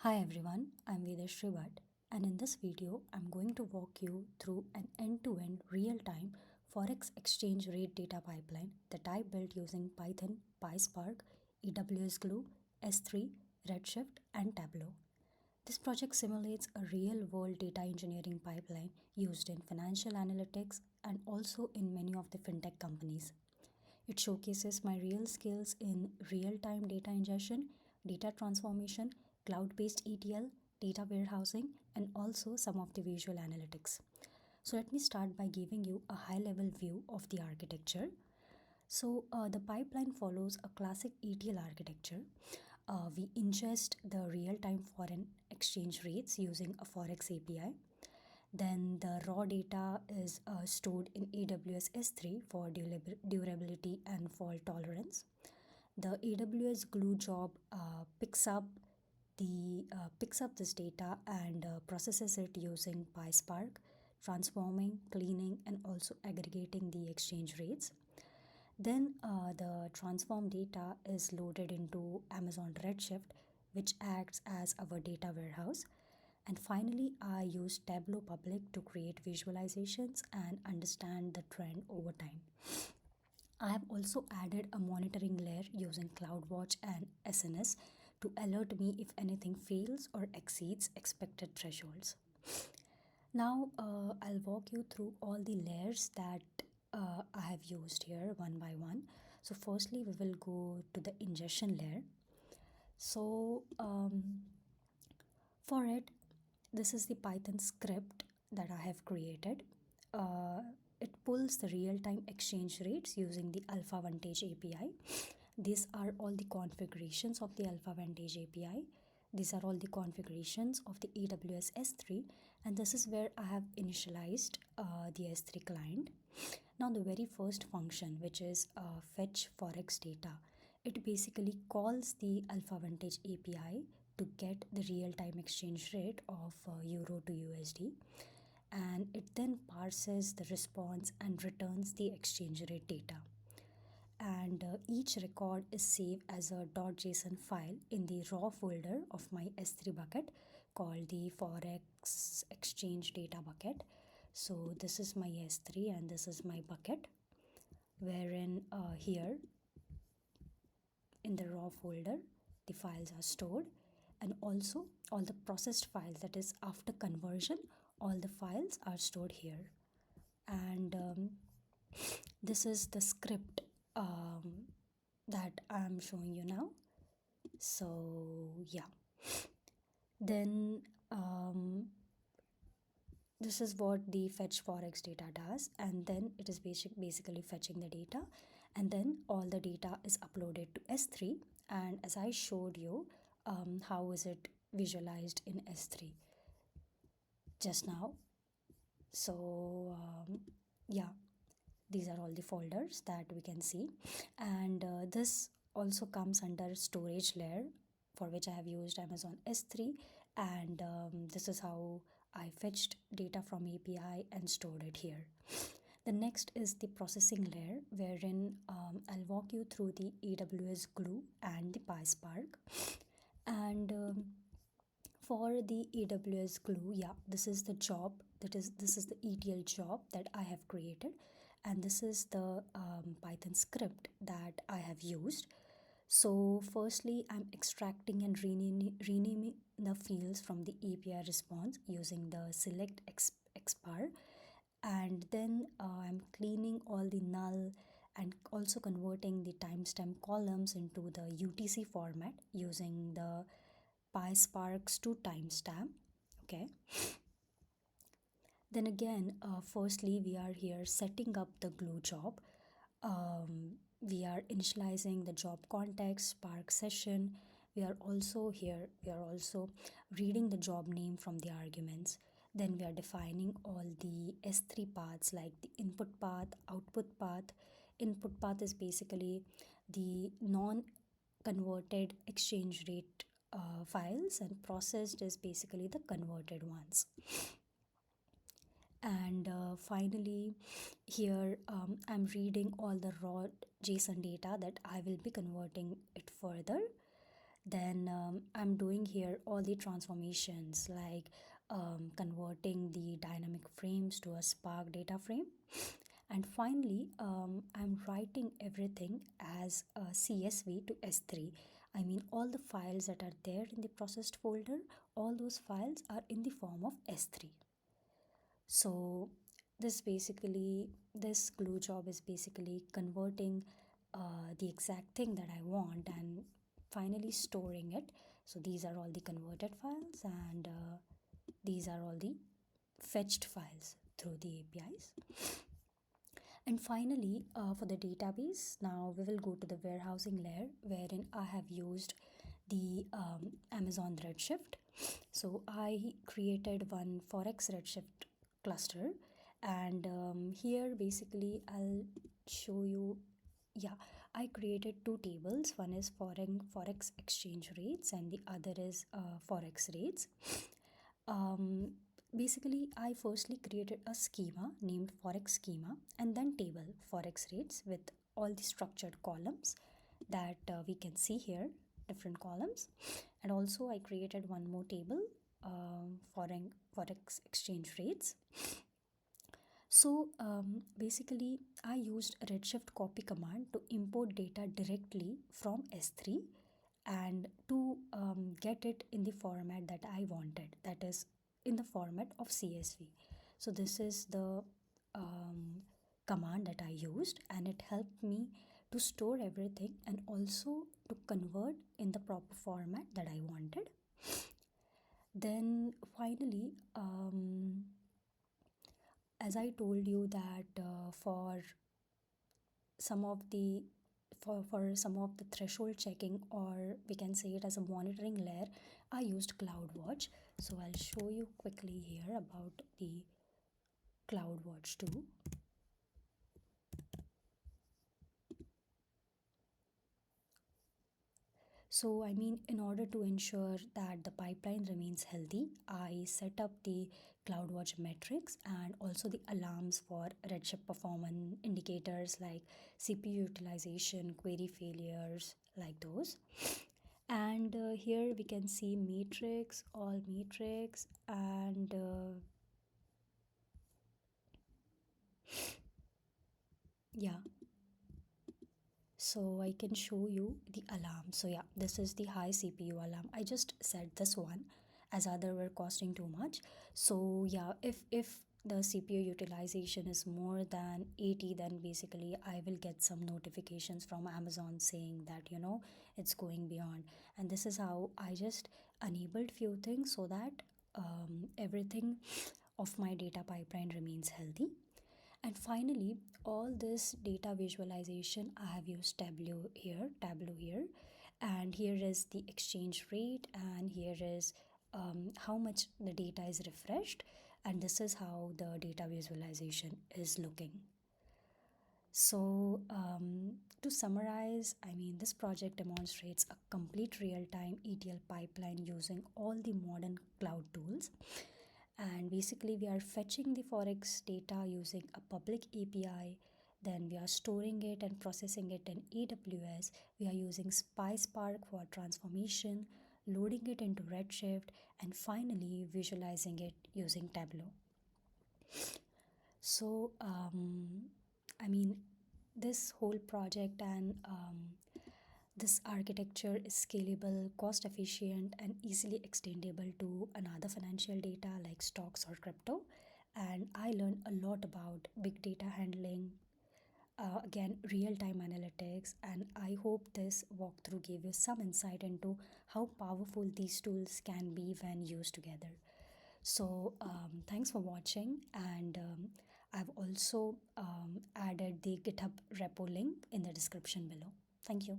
Hi everyone, I'm Vedesh Srivat, and in this video, I'm going to walk you through an end-to-end real-time Forex exchange rate data pipeline that I built using Python, PySpark, AWS Glue, S3, Redshift, and Tableau. This project simulates a real-world data engineering pipeline used in financial analytics and also in many of the fintech companies. It showcases my real skills in real-time data ingestion, data transformation, cloud-based ETL, data warehousing, and also some of the visual analytics. So let me start by giving you a high-level view of the architecture. The pipeline follows a classic ETL architecture. We ingest the real-time foreign exchange rates using a Forex API. Then the raw data is stored in AWS S3 for durability and fault tolerance. The AWS Glue job picks up this data and processes it using PySpark, transforming, cleaning, and also aggregating the exchange rates. Then the transform data is loaded into Amazon Redshift, which acts as our data warehouse. And finally, I use Tableau Public to create visualizations and understand the trend over time. I have also added a monitoring layer using CloudWatch and SNS to alert me if anything fails or exceeds expected thresholds. Now, I'll walk you through all the layers that I have used here one by one. So, firstly, we will go to the ingestion layer. So, for it, this is the Python script that I have created. It pulls the real-time exchange rates using the Alpha Vantage API. These are all the configurations of the Alpha Vantage API. These are all the configurations of the AWS S3, and this is where I have initialized the S3 client. Now the very first function, which is fetch Forex data, it basically calls the Alpha Vantage API to get the real-time exchange rate of Euro to USD, and it then parses the response and returns the exchange rate data. And each record is saved as a .json file in the raw folder of my S3 bucket called the Forex exchange data bucket. So this is my S3 and this is my bucket, wherein here in the raw folder the files are stored, and also all the processed files, that is after conversion, all the files are stored here. And this is the script that I'm showing you now. So yeah, then this is what the fetch Forex data does, and then it is basically fetching the data, and then all the data is uploaded to S3. And as I showed you, how is it visualized in S3 just now. So yeah, these are all the folders that we can see, and this also comes under storage layer, for which I have used Amazon S3, and this is how I fetched data from API and stored it here. The next is the processing layer, wherein I'll walk you through the AWS Glue and the PySpark. And for the AWS Glue, yeah, this is the job, this is the ETL job that I have created, and this is the Python script that I have used. So firstly, I'm extracting and renaming the fields from the API response using the select expar, and then I'm cleaning all the null and also converting the timestamp columns into the UTC format using the PySparks to timestamp. Okay. Then again, firstly, we are here setting up the glue job. We are initializing the job context, Spark session. We are also reading the job name from the arguments. Then we are defining all the S3 paths, like the input path, output path. Input path is basically the non-converted exchange rate files, and processed is basically the converted ones. And finally, here I'm reading all the raw JSON data that I will be converting it further. Then I'm doing here all the transformations like converting the dynamic frames to a Spark data frame. And finally, I'm writing everything as a CSV to S3. I mean, all the files that are there in the processed folder, all those files are in the form of S3. So this glue job is basically converting the exact thing that I want and finally storing it. So these are all the converted files, and these are all the fetched files through the APIs. And finally, for the database, now we will go to the warehousing layer, wherein I have used the Amazon Redshift. So I created one Forex Redshift cluster, and here basically I'll show you. Yeah, I created two tables. One is Forex exchange rates, and the other is Forex rates. Um, Basically, I firstly created a schema named Forex schema and then table Forex rates with all the structured columns that we can see here, different columns. And also I created one more table, Forex exchange rates. So basically, I used Redshift copy command to import data directly from S3 and to get it in the format that I wanted, that is in the format of CSV. So this is the um, command that I used, and it helped me to store everything and also to convert in the proper format that I wanted. Then finally, as I told you that some of the for some of the threshold checking, or we can say it as a monitoring layer, I used CloudWatch. So I'll show you quickly here about the CloudWatch 2. So, I mean, in order to ensure that the pipeline remains healthy, I set up the CloudWatch metrics and also the alarms for Redshift performance indicators like CPU utilization, query failures, like those. And here we can see matrix, all matrix, and yeah, so I can show you the alarm. So yeah, this is the high CPU alarm. I just set this one as other were costing too much. So yeah, if the CPU utilization is more than 80, then basically I will get some notifications from Amazon saying that it's going beyond. And this is how I just enabled few things so that everything of my data pipeline remains healthy. And finally, all this data visualization, I have used Tableau here, and here is the exchange rate, and here is how much the data is refreshed, and this is how the data visualization is looking. So, to summarize, I mean, this project demonstrates a complete real-time ETL pipeline using all the modern cloud tools. And basically, we are fetching the Forex data using a public API. Then we are storing it and processing it in AWS. We are using PySpark for transformation, loading it into Redshift, and finally visualizing it using Tableau. So, I mean, this whole project and this architecture is scalable, cost efficient, and easily extendable to another financial data like stocks or crypto. And I learned a lot about big data handling, again, real time analytics. And I hope this walkthrough gave you some insight into how powerful these tools can be when used together. So, thanks for watching, and I've also added the GitHub repo link in the description below. Thank you.